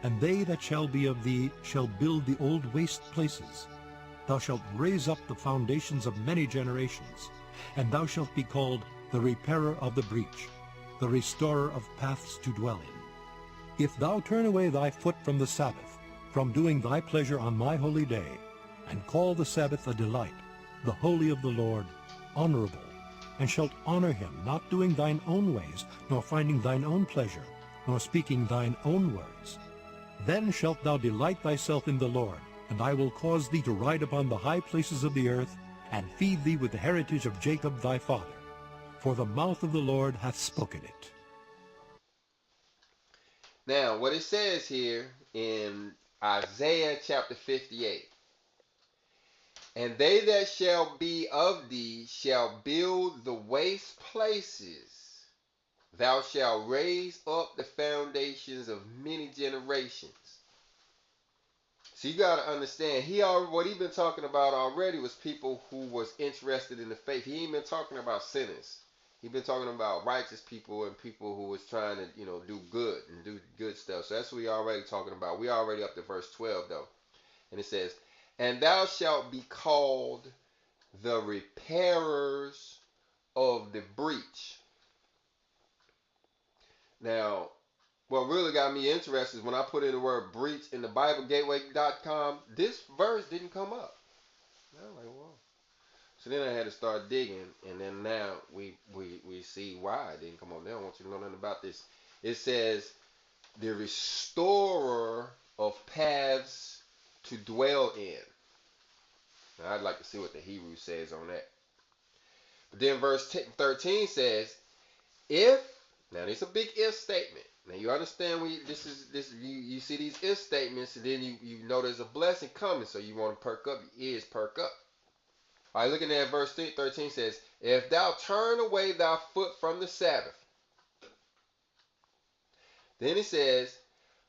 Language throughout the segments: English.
And they that shall be of thee shall build the old waste places. Thou shalt raise up the foundations of many generations, and thou shalt be called the repairer of the breach, the restorer of paths to dwell in. If thou turn away thy foot from the Sabbath, from doing thy pleasure on my holy day, and call the Sabbath a delight, the holy of the Lord, honorable, and shalt honor him, not doing thine own ways, nor finding thine own pleasure, nor speaking thine own words, then shalt thou delight thyself in the Lord, and I will cause thee to ride upon the high places of the earth, and feed thee with the heritage of Jacob thy father. For the mouth of the Lord hath spoken it. Now, what it says here in Isaiah chapter 58, and they that shall be of thee shall build the waste places. Thou shalt raise up the foundations of many generations. So you got to understand, what he been talking about already was people who was interested in the faith. He ain't been talking about sinners. He been talking about righteous people and people who was trying to, do good and do good stuff. So that's what we already talking about. We already up to verse 12 though. And it says, and thou shalt be called the repairers of the breach. Now, what really got me interested is when I put in the word breach in the BibleGateway.com, this verse didn't come up. And I'm like, whoa. So then I had to start digging, and then now we see why it didn't come up. They don't want you to know nothing about this. It says, the restorer of paths to dwell in. Now, I'd like to see what the Hebrew says on that. But then verse 13 says, if, now this is a big if statement. Now you understand when you see these if statements, and then you know there's a blessing coming, so you want to perk up, your ears perk up. All right, looking at verse 13 says, if thou turn away thy foot from the Sabbath. Then it says,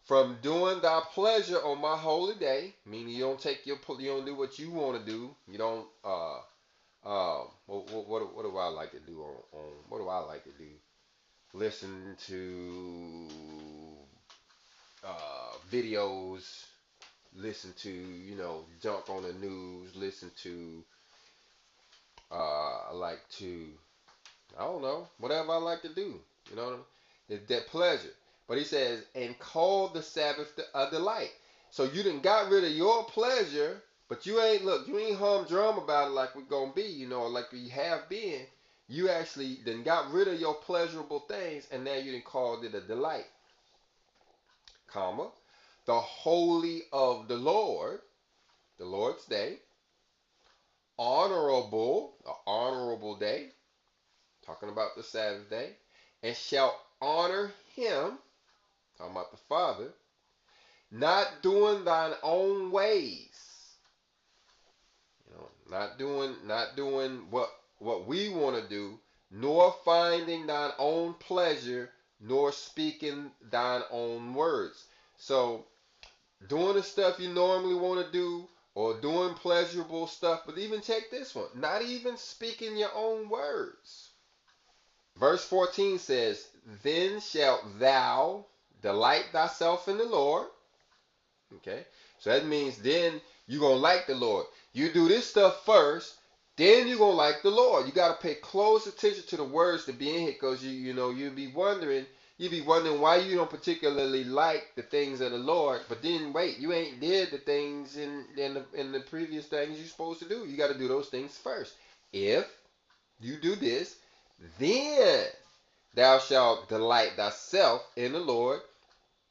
from doing thy pleasure on my holy day, meaning you don't do what you want to do. You don't what do I like to do on what do I like to do? Listen to videos, listen to, jump on the news, listen to, I like to, I don't know, whatever I like to do, it's that pleasure. But he says, and call the Sabbath a delight. So you done got rid of your pleasure, but you ain't humdrum about it like we're going to be, like we have been. You actually then got rid of your pleasurable things, and now you done called it a delight. Comma, the holy of the Lord, the Lord's day, honorable, an honorable day, talking about the Sabbath day, and shall honor him, talking about the Father, not doing thine own ways. Not doing what we want to do, nor finding thine own pleasure, nor speaking thine own words. So, doing the stuff you normally want to do, or doing pleasurable stuff, but even check this one, not even speaking your own words. Verse 14 says, then shalt thou delight thyself in the Lord. Okay, so that means then you're going to like the Lord. You do this stuff first, then you're going to like the Lord. You got to pay close attention to the words to be in here, because you'll be wondering why you don't particularly like the things of the Lord. But then wait, you ain't did the things in the previous things you're supposed to do. You got to do those things first. If you do this, then thou shalt delight thyself in the Lord,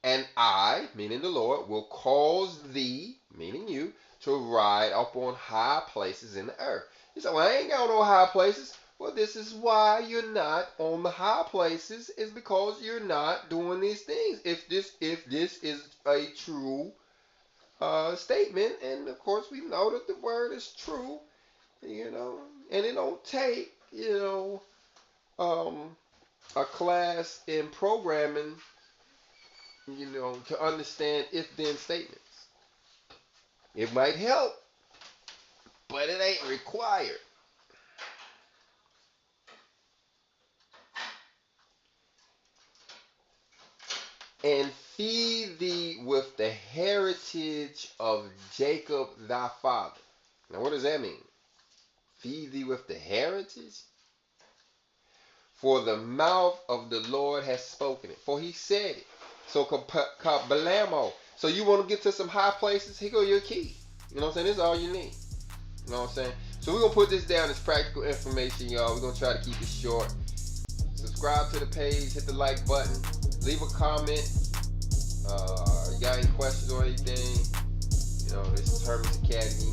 and I, meaning the Lord, will cause thee, meaning you, to ride up on high places in the earth. You say, well, I ain't got no high places. Well, this is why you're not on the high places, is because you're not doing these things. If this is a true statement, and of course we know that the word is true, and it don't take, a class in programming, to understand if-then statements. It might help, but it ain't required. And feed thee with the heritage of Jacob thy father. Now, what does that mean? Feed thee with the heritage? For the mouth of the Lord has spoken it. For he said it. So, kabalamo. So you want to get to some high places? Here go your key. You know what I'm saying? This is all you need. You know what I'm saying? So we're going to put this down as practical information, y'all. We're going to try to keep it short. Subscribe to the page. Hit the like button. Leave a comment. You got any questions or anything? You know, this is Herman's Academy.